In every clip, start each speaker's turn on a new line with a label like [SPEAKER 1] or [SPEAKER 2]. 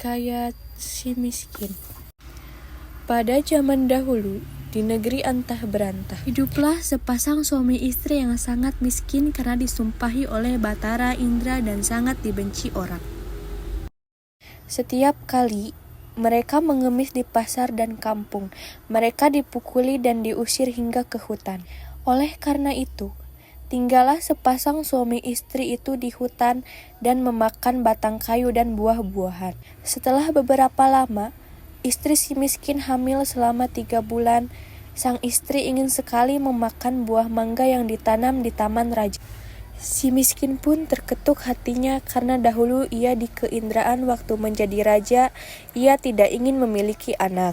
[SPEAKER 1] kaya si miskin. Pada zaman dahulu, di negeri antah berantah, hiduplah sepasang suami istri yang sangat miskin karena disumpahi oleh Batara Indra dan sangat dibenci orang. Setiap kali mereka mengemis di pasar dan kampung, mereka dipukuli dan diusir hingga ke hutan. Oleh karena itu, tinggallah sepasang suami istri itu di hutan dan memakan batang kayu dan buah-buahan. Setelah beberapa lama, istri si miskin hamil selama 3 bulan. Sang istri ingin sekali memakan buah mangga yang ditanam di taman raja. Si miskin pun terketuk hatinya karena dahulu ia di keindraan waktu menjadi raja, ia tidak ingin memiliki anak.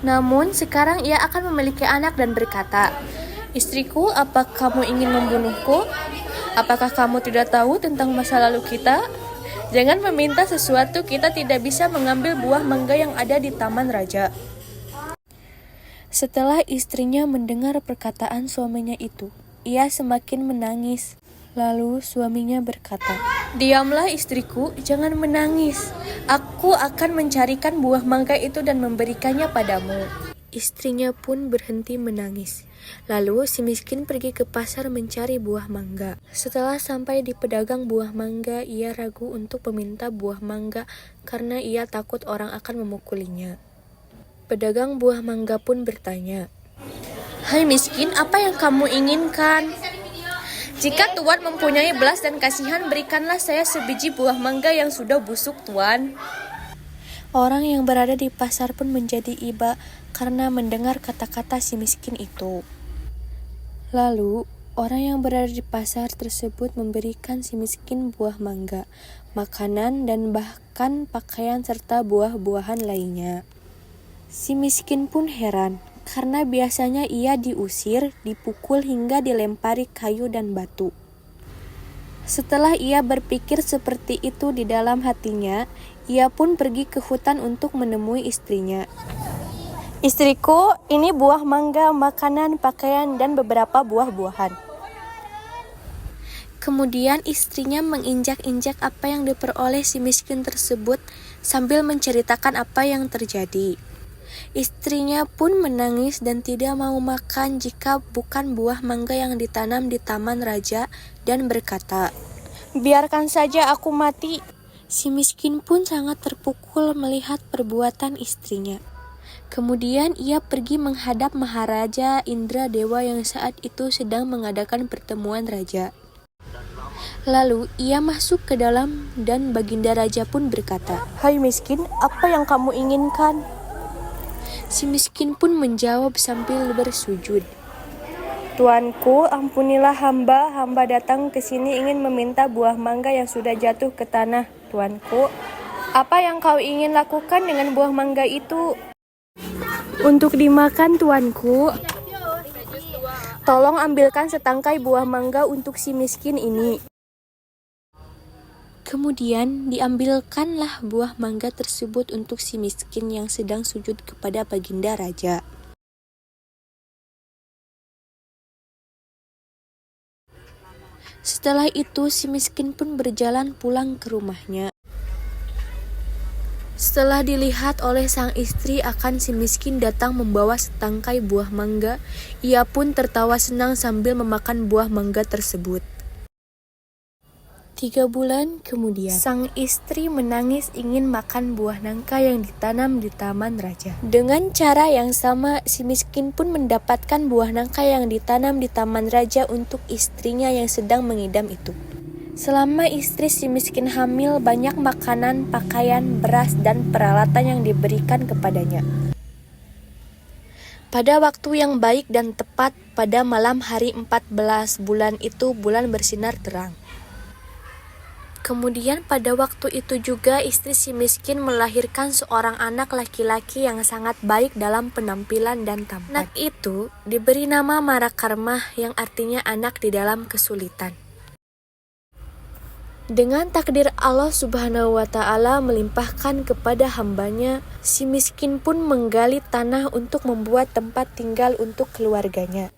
[SPEAKER 1] Namun sekarang ia akan memiliki anak dan berkata, "Istriku, apa kamu ingin membunuhku? Apakah kamu tidak tahu tentang masa lalu kita? Jangan meminta sesuatu, kita tidak bisa mengambil buah mangga yang ada di taman raja." Setelah istrinya mendengar perkataan suaminya itu, ia semakin menangis. Lalu suaminya berkata, "Diamlah istriku, jangan menangis. Aku akan mencarikan buah mangga itu dan memberikannya padamu." Istrinya pun berhenti menangis. Lalu si miskin pergi ke pasar mencari buah mangga. Setelah sampai di pedagang buah mangga, ia ragu untuk meminta buah mangga karena ia takut orang akan memukulinya. Pedagang buah mangga pun bertanya, "Hai miskin, apa yang kamu inginkan? Jika Tuan mempunyai belas dan kasihan, berikanlah saya sebiji buah mangga yang sudah busuk, Tuan." Orang yang berada di pasar pun menjadi iba karena mendengar kata-kata si miskin itu. Lalu, orang yang berada di pasar tersebut memberikan si miskin buah mangga, makanan, dan bahkan pakaian serta buah-buahan lainnya. Si miskin pun heran, karena biasanya ia diusir, dipukul hingga dilempari kayu dan batu. Setelah ia berpikir seperti itu di dalam hatinya, ia pun pergi ke hutan untuk menemui istrinya. "Istriku, ini buah mangga, makanan, pakaian, dan beberapa buah-buahan." Kemudian istrinya menginjak-injak apa yang diperoleh si miskin tersebut sambil menceritakan apa yang terjadi. Istrinya pun menangis dan tidak mau makan jika bukan buah mangga yang ditanam di taman raja dan berkata, "Biarkan saja aku mati." Si miskin pun sangat terpukul melihat perbuatan istrinya. Kemudian ia pergi menghadap Maharaja Indra Dewa yang saat itu sedang mengadakan pertemuan raja. Lalu ia masuk ke dalam dan Baginda Raja pun berkata, "Hai miskin, apa yang kamu inginkan?" Si miskin pun menjawab sambil bersujud, "Tuanku, ampunilah hamba datang ke sini ingin meminta buah mangga yang sudah jatuh ke tanah. Tuanku, apa yang kau ingin lakukan dengan buah mangga itu?" "Untuk dimakan, tuanku." "Tolong ambilkan setangkai buah mangga untuk si miskin ini." Kemudian diambilkanlah buah mangga tersebut untuk si miskin yang sedang sujud kepada Baginda Raja. Setelah itu si miskin pun berjalan pulang ke rumahnya. Setelah dilihat oleh sang istri akan si miskin datang membawa setangkai buah mangga, ia pun tertawa senang sambil memakan buah mangga tersebut. 3 bulan kemudian, sang istri menangis ingin makan buah nangka yang ditanam di taman raja. Dengan cara yang sama, si miskin pun mendapatkan buah nangka yang ditanam di taman raja untuk istrinya yang sedang mengidam itu. Selama istri si miskin hamil, banyak makanan, pakaian, beras, dan peralatan yang diberikan kepadanya. Pada waktu yang baik dan tepat, pada malam hari 14 bulan itu, bulan bersinar terang. Kemudian pada waktu itu juga istri si miskin melahirkan seorang anak laki-laki yang sangat baik dalam penampilan dan tampan. Anak itu diberi nama Marakarmah yang artinya anak di dalam kesulitan. Dengan takdir Allah Subhanahu wa Ta'ala melimpahkan kepada hambanya, si miskin pun menggali tanah untuk membuat tempat tinggal untuk keluarganya.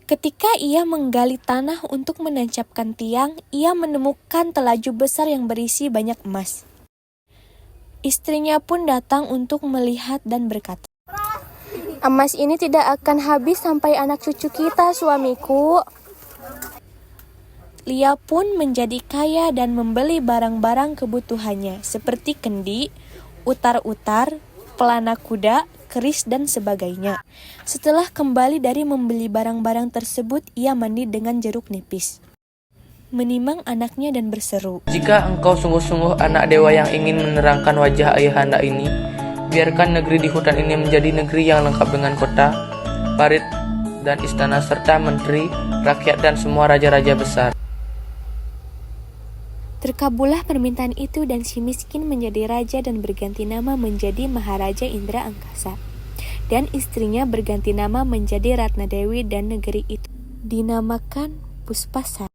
[SPEAKER 1] Ketika ia menggali tanah untuk menancapkan tiang, ia menemukan telaju besar yang berisi banyak emas. Istrinya pun datang untuk melihat dan berkata, "Emas ini tidak akan habis sampai anak cucu kita, suamiku." Lia pun menjadi kaya dan membeli barang-barang kebutuhannya seperti kendi, utar-utar, pelana kuda, keris, dan sebagainya. Setelah kembali dari membeli barang-barang tersebut, ia mandi dengan jeruk nipis, menimang anaknya dan berseru,
[SPEAKER 2] "Jika engkau sungguh-sungguh anak dewa yang ingin menerangkan wajah ayahanda ini, biarkan negeri di hutan ini menjadi negeri yang lengkap dengan kota, parit, dan istana serta menteri, rakyat, dan semua raja-raja besar."
[SPEAKER 1] Terkabullah permintaan itu dan si miskin menjadi raja dan berganti nama menjadi Maharaja Indra Angkasa. Dan istrinya berganti nama menjadi Ratna Dewi dan negeri itu dinamakan Puspasar.